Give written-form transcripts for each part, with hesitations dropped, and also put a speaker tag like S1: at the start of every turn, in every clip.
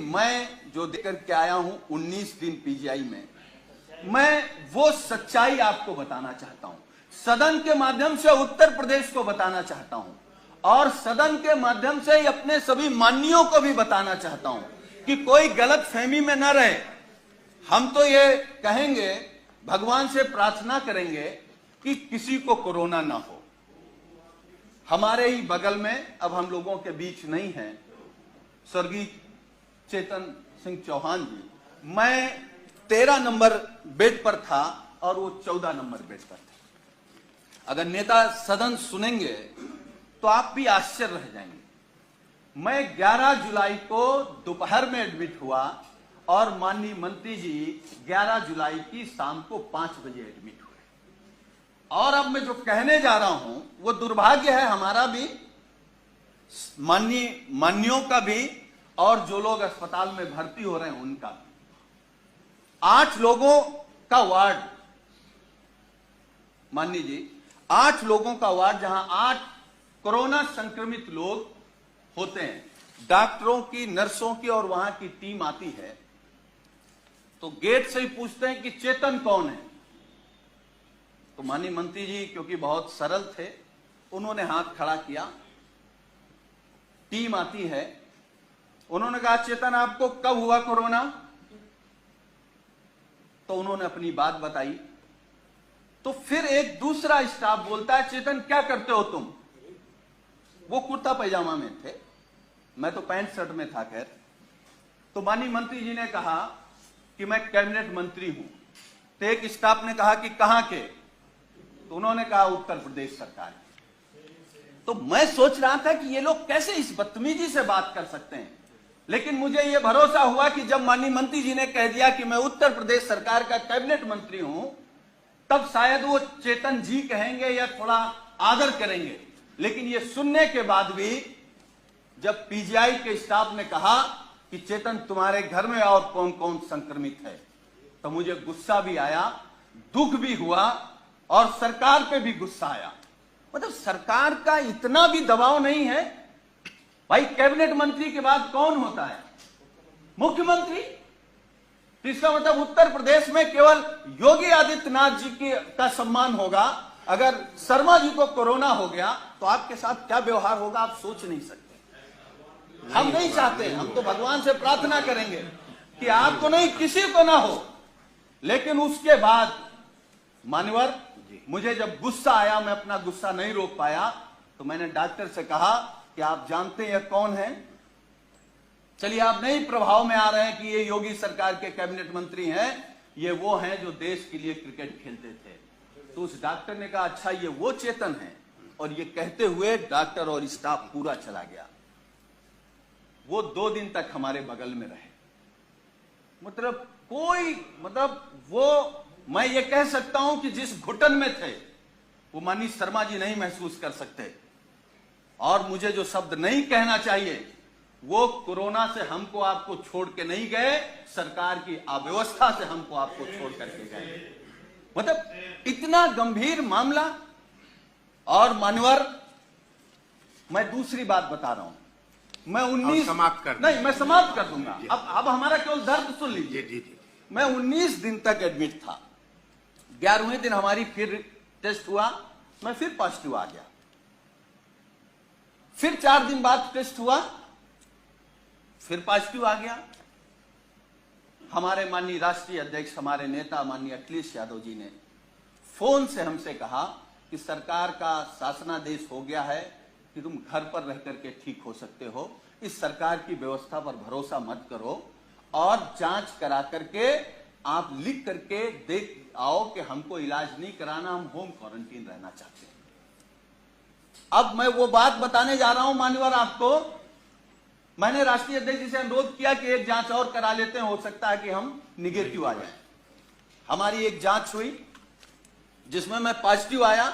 S1: मैं जो देकर के आया हूं 19 दिन पीजीआई में, मैं वो सच्चाई आपको बताना चाहता हूं, सदन के माध्यम से उत्तर प्रदेश को बताना चाहता हूं और सदन के माध्यम से अपने सभी माननीयों को भी बताना चाहता हूं कि कोई गलत फहमी में न रहे। हम तो ये कहेंगे, भगवान से प्रार्थना करेंगे कि किसी को कोरोना ना हो। हमारे ही बगल में, अब हम लोगों के बीच नहीं है, स्वर्गीय चेतन सिंह चौहान जी, मैं 13 नंबर बेड पर था और वो 14 नंबर बेड पर थे। अगर नेता सदन सुनेंगे तो आप भी आश्चर्य रह जाएंगे। मैं 11 जुलाई को दोपहर में एडमिट हुआ और माननीय मंत्री जी 11 जुलाई की शाम को 5 बजे एडमिट हुए। और अब मैं जो कहने जा रहा हूं वो दुर्भाग्य है हमारा भी, माननीयों का भी, और जो लोग अस्पताल में भर्ती हो रहे हैं उनका भी। 8 लोगों का वार्ड, माननीय जी, 8 लोगों का वार्ड, जहां 8 कोरोना संक्रमित लोग होते हैं। डॉक्टरों की, नर्सों की और वहां की टीम आती है तो गेट से ही पूछते हैं कि चेतन कौन है। तो माननीय मंत्री जी क्योंकि बहुत सरल थे, उन्होंने हाथ खड़ा किया। टीम आती है, उन्होंने कहा चेतन आपको कब हुआ कोरोना? तो उन्होंने अपनी बात बताई। तो फिर एक दूसरा स्टाफ बोलता है चेतन क्या करते हो तुम? वो कुर्ता पैजामा में थे, मैं तो पैंट शर्ट में था। खैर, तो माननीय मंत्री जी ने कहा कि मैं कैबिनेट मंत्री हूं। तो एक स्टाफ ने कहा कि कहां के? तो उन्होंने कहा उत्तर प्रदेश सरकार। तो मैं सोच रहा था कि ये लोग कैसे इस बदतमीजी से बात कर सकते हैं, लेकिन मुझे यह भरोसा हुआ कि जब माननीय मंत्री जी ने कह दिया कि मैं उत्तर प्रदेश सरकार का कैबिनेट मंत्री हूं, तब शायद वो चेतन जी कहेंगे या थोड़ा आदर करेंगे। लेकिन ये सुनने के बाद भी जब पीजीआई के स्टाफ ने कहा कि चेतन तुम्हारे घर में और कौन कौन संक्रमित है, तो मुझे गुस्सा भी आया, दुख भी हुआ और सरकार पे भी गुस्सा आया। मतलब सरकार का इतना भी दबाव नहीं है भाई। कैबिनेट मंत्री के बाद कौन होता है? मुख्यमंत्री। तो इसका मतलब उत्तर प्रदेश में केवल योगी आदित्यनाथ जी का सम्मान होगा। अगर शर्मा जी को कोरोना हो गया तो आपके साथ क्या व्यवहार होगा आप सोच नहीं सकते। हम नहीं चाहते, हम तो भगवान से प्रार्थना करेंगे कि आपको नहीं, किसी को ना हो। लेकिन उसके बाद मान्यवर, मुझे जब गुस्सा आया, मैं अपना गुस्सा नहीं रोक पाया, तो मैंने डॉक्टर से कहा कि आप जानते हैं कौन है? चलिए आप नहीं प्रभाव में आ रहे हैं कि ये योगी सरकार के कैबिनेट मंत्री हैं, ये वो हैं जो देश के लिए क्रिकेट खेलते थे। तो उस डॉक्टर ने कहा अच्छा ये वो चेतन है, और ये कहते हुए डॉक्टर और स्टाफ पूरा चला गया। वो 2 दिन तक हमारे बगल में रहे। वो मैं ये कह सकता हूं कि जिस घुटन में थे वो माननीय शर्मा जी नहीं महसूस कर सकते। और मुझे जो शब्द नहीं कहना चाहिए, वो कोरोना से हमको आपको छोड़ के नहीं गए, सरकार की अव्यवस्था से हमको आपको छोड़ करके गए। मतलब इतना गंभीर मामला। और मान्यवर, मैं दूसरी बात बता रहा हूं, मैं 19
S2: समाप्त कर
S1: नहीं, मैं समाप्त कर दूंगा। अब हमारा केवल दर्द सुन लीजिए।
S2: जी।
S1: मैं 19 दिन तक एडमिट था। 11वें दिन हमारी फिर टेस्ट हुआ, मैं फिर पॉजिटिव आ गया। फिर 4 दिन बाद टेस्ट हुआ, फिर पॉजिटिव आ गया। हमारे माननीय राष्ट्रीय अध्यक्ष, हमारे नेता माननीय अखिलेश यादव जी ने फोन से हमसे कहा कि सरकार का शासनादेश हो गया है कि तुम घर पर रह करके ठीक हो सकते हो, इस सरकार की व्यवस्था पर भरोसा मत करो और जांच करा करके आप लिख करके देख आओ कि हमको इलाज नहीं कराना, हम होम क्वारंटीन रहना चाहते हैं। अब मैं वो बात बताने जा रहा हूं मान्यवर आपको। मैंने राष्ट्रीय अध्यक्ष जी से अनुरोध किया कि एक जांच और करा लेते हैं, हो सकता है कि हम निगेटिव आ जाए। हमारी एक जांच हुई जिसमें मैं पॉजिटिव आया।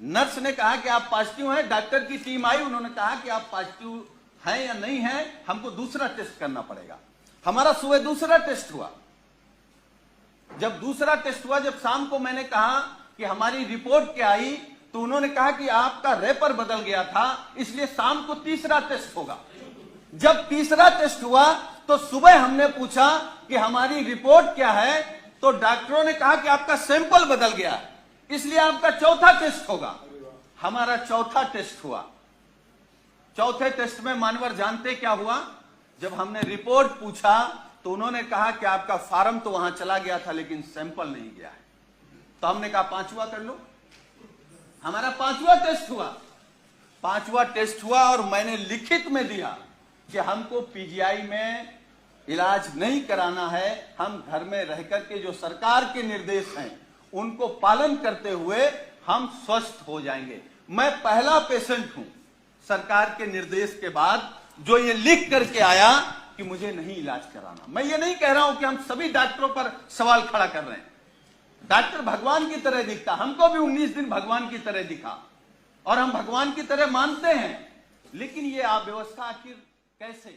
S1: नर्स ने कहा कि आप पॉजिटिव हैं, डॉक्टर की टीम आई, उन्होंने कहा कि आप पॉजिटिव हैं या नहीं हैं, हमको दूसरा टेस्ट करना पड़ेगा। हमारा सुबह दूसरा टेस्ट हुआ। जब दूसरा टेस्ट हुआ, जब शाम को मैंने कहा कि हमारी रिपोर्ट क्या आई, तो उन्होंने कहा कि आपका रेपर बदल गया था, इसलिए शाम को तीसरा टेस्ट होगा। जब तीसरा टेस्ट हुआ तो सुबह हमने पूछा कि हमारी रिपोर्ट क्या है, तो डॉक्टरों ने कहा कि आपका सैंपल बदल गया, इसलिए आपका चौथा टेस्ट होगा। हमारा चौथा टेस्ट हुआ। चौथे टेस्ट में मानवर जानते क्या हुआ? जब हमने रिपोर्ट पूछा तो उन्होंने कहा कि आपका फार्म तो वहां चला गया था लेकिन सैंपल नहीं गया है। तो हमने कहा पांचवा कर लो। हमारा पांचवा टेस्ट हुआ। पांचवा टेस्ट हुआ और मैंने लिखित में दिया कि हमको पीजीआई में इलाज नहीं कराना है, हम घर में रहकर के जो सरकार के निर्देश हैं उनको पालन करते हुए हम स्वस्थ हो जाएंगे। मैं पहला पेशेंट हूं सरकार के निर्देश के बाद जो ये लिख करके आया कि मुझे नहीं इलाज कराना। मैं ये नहीं कह रहा हूं कि हम सभी डॉक्टरों पर सवाल खड़ा कर रहे हैं। डॉक्टर भगवान की तरह दिखता, हमको भी 19 दिन भगवान की तरह दिखा और हम भगवान की तरह मानते हैं, लेकिन ये अव्यवस्था आखिर कैसे?